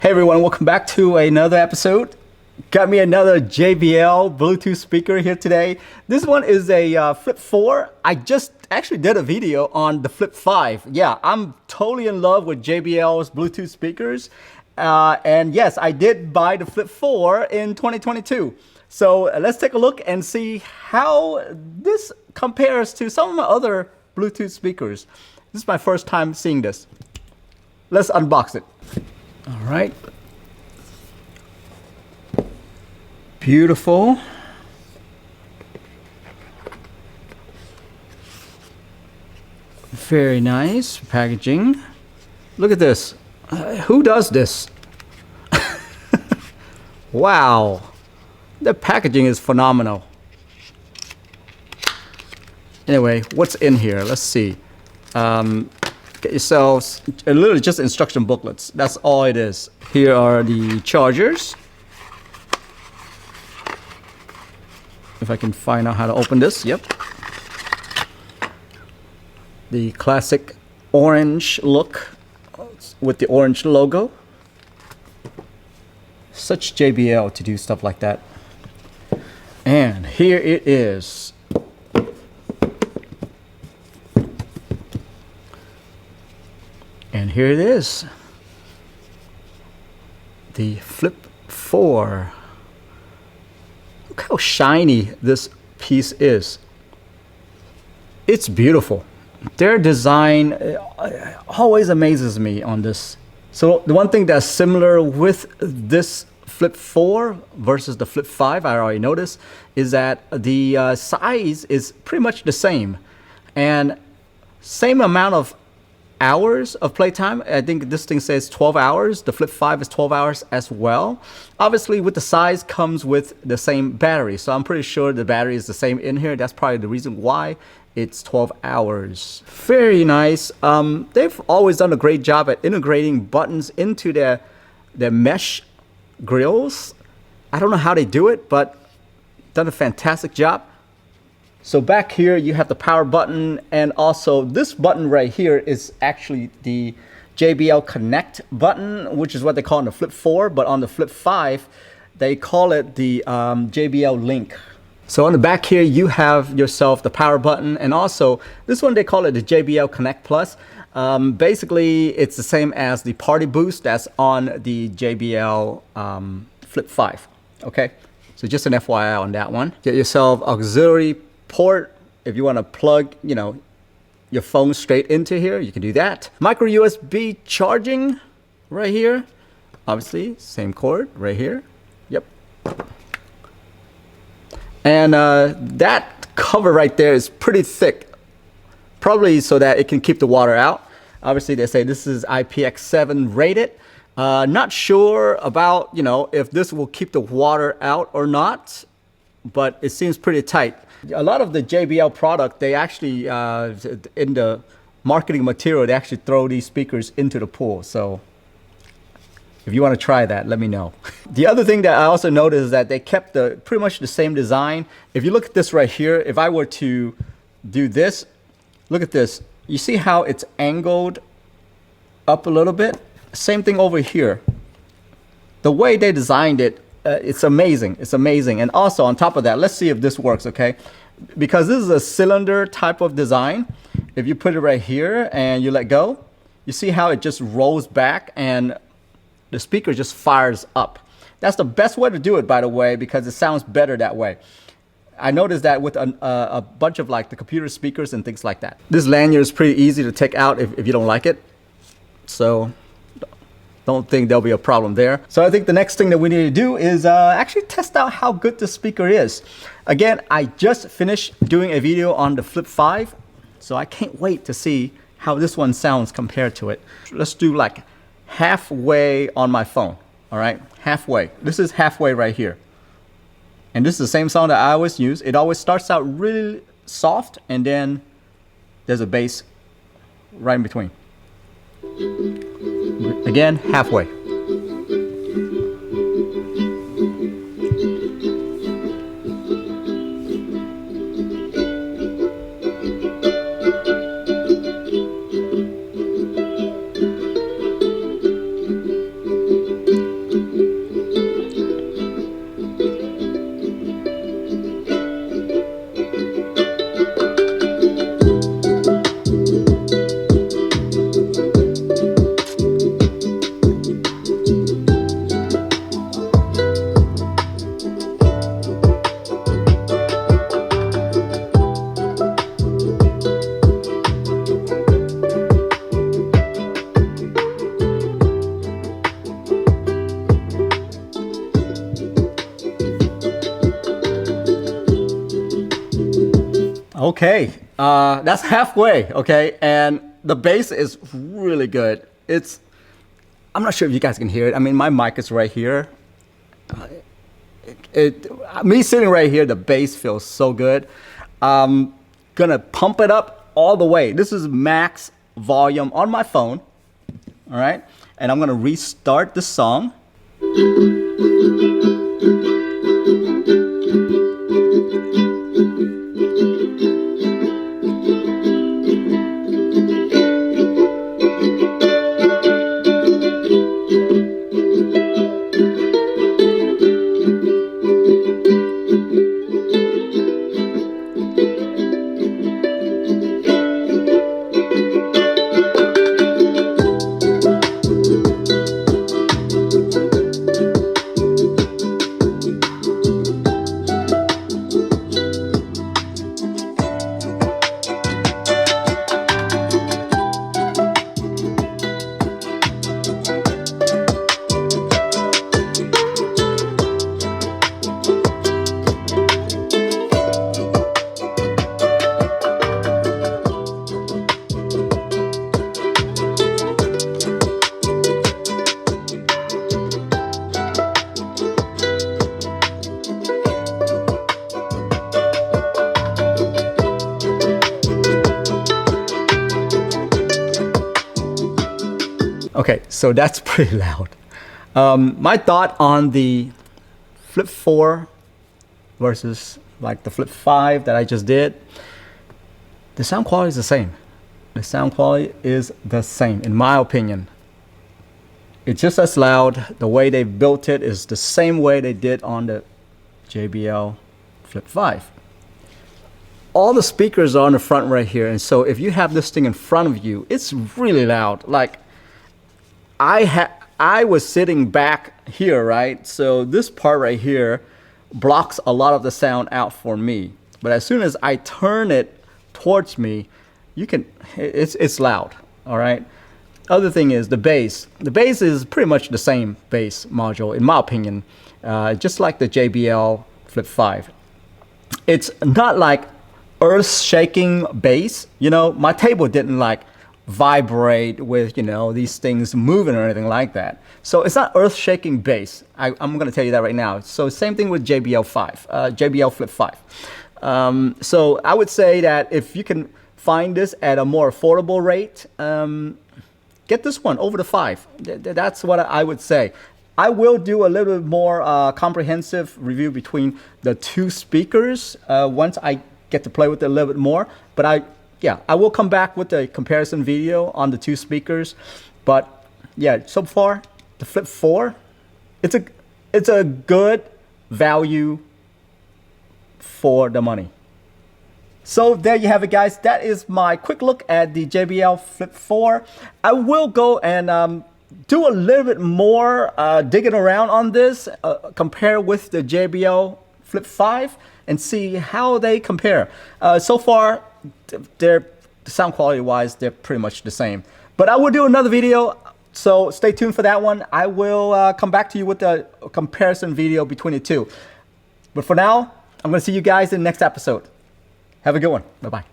Hey everyone, welcome back to another episode. Got me another JBL Bluetooth speaker here today. This one is a Flip 4. I just actually did a video on the Flip 5. Yeah, I'm totally in love with JBL's Bluetooth speakers. And yes, I did buy the Flip 4 in 2022. So let's take a look and see how this compares to some of my other Bluetooth speakers. This is my first time seeing this. Let's unbox it. All right. Beautiful. Very nice packaging. Look at this. Who does this? Wow. The packaging is phenomenal. Anyway, what's in here? Let's see. Get yourselves literally just instruction booklets. That's all it is. Here are the chargers. If I can find out how to open this. Yep. The classic orange look with the orange logo. Such JBL to do stuff like that. And here it is. And here it is, the Flip 4. Look how shiny this piece is. It's beautiful. Their design always amazes me on this. So the one thing that's similar with this Flip 4 versus the Flip 5, I already noticed, is that the size is pretty much the same. And same amount of hours of playtime. I think this thing says 12 hours. The Flip 5 is 12 hours as well. Obviously, with the size comes with the same battery. So I'm pretty sure the battery is the same in here. That's probably the reason why it's 12 hours. Very nice. They've always done a great job at integrating buttons into their mesh grills. I don't know how they do it, but done a fantastic job. So back here you have the power button, and also this button right here is actually the JBL Connect button, which is what they call on the Flip 4, but on the Flip 5 they call it the JBL Link. So on the back here you have yourself the power button, and also this one they call it the JBL Connect Plus. Basically it's the same as the Party Boost that's on the JBL Flip 5. Okay, so just an FYI on that one. Get yourself auxiliary port if you want to plug your phone straight into here, you can do that. Micro USB charging right here, obviously same cord right here. Yep. And that cover right there is pretty thick, probably so that it can keep the water out. Obviously they say this is IPX7 rated. Not sure about if this will keep the water out or not, but it seems pretty tight. A lot of the JBL product, they actually, in the marketing material, they actually throw these speakers into the pool. So if you want to try that, let me know. The other thing that I also noticed is that they kept pretty much the same design. If you look at this right here, if I were to do this, look at this. You see how it's angled up a little bit? Same thing over here. The way they designed it, it's amazing. It's amazing. And also on top of that, let's see if this works, okay? Because this is a cylinder type of design. If you put it right here and you let go, you see how it just rolls back and the speaker just fires up. That's the best way to do it, by the way, because it sounds better that way. I noticed that with a bunch of like the computer speakers and things like that. This lanyard is pretty easy to take out if you don't like it. So don't think there'll be a problem there. So I think the next thing that we need to do is actually test out how good the speaker is. Again, I just finished doing a video on the Flip 5, so I can't wait to see how this one sounds compared to it. Let's do like halfway on my phone, all right? Halfway. This is halfway right here. And this is the same sound that I always use. It always starts out really soft, and then there's a bass right in between. Again, halfway. Okay, that's halfway, okay? And the bass is really good. I'm not sure if you guys can hear it. I mean, my mic is right here. Me sitting right here, the bass feels so good. I'm gonna pump it up all the way. This is max volume on my phone, all right? And I'm gonna restart the song. Okay, so that's pretty loud. My thought on the Flip 4 versus like the Flip 5 that I just did, the sound quality is the same. The sound quality is the same, in my opinion. It's just as loud. The way they built it is the same way they did on the JBL Flip 5. All the speakers are on the front right here, and so if you have this thing in front of you, it's really loud. Like, I was sitting back here, right? So this part right here blocks a lot of the sound out for me. But as soon as I turn it towards me, it's loud, all right? Other thing is the bass. The bass is pretty much the same bass module, in my opinion, just like the JBL Flip 5. It's not like earth-shaking bass. You know, my table didn't like vibrate with, you know, these things moving or anything like that. So it's not earth-shaking bass. I'm going to tell you that right now. So same thing with JBL Flip 5. So I would say that if you can find this at a more affordable rate, get this one over the 5. That's what I would say. I will do a little bit more comprehensive review between the two speakers once I get to play with it a little bit more. But I will come back with a comparison video on the two speakers. But yeah, so far the Flip 4, it's a good value for the money. So there you have it, guys. That is my quick look at the JBL Flip 4. I will go and do a little bit more digging around on this, compare with the JBL Flip 5 and see how they compare. So far, they're sound quality wise, they're pretty much the same. But I will do another video, so stay tuned for that one. I will come back to you with a comparison video between the two. But for now, I'm going to see you guys in the next episode. Have a good one. Bye-bye.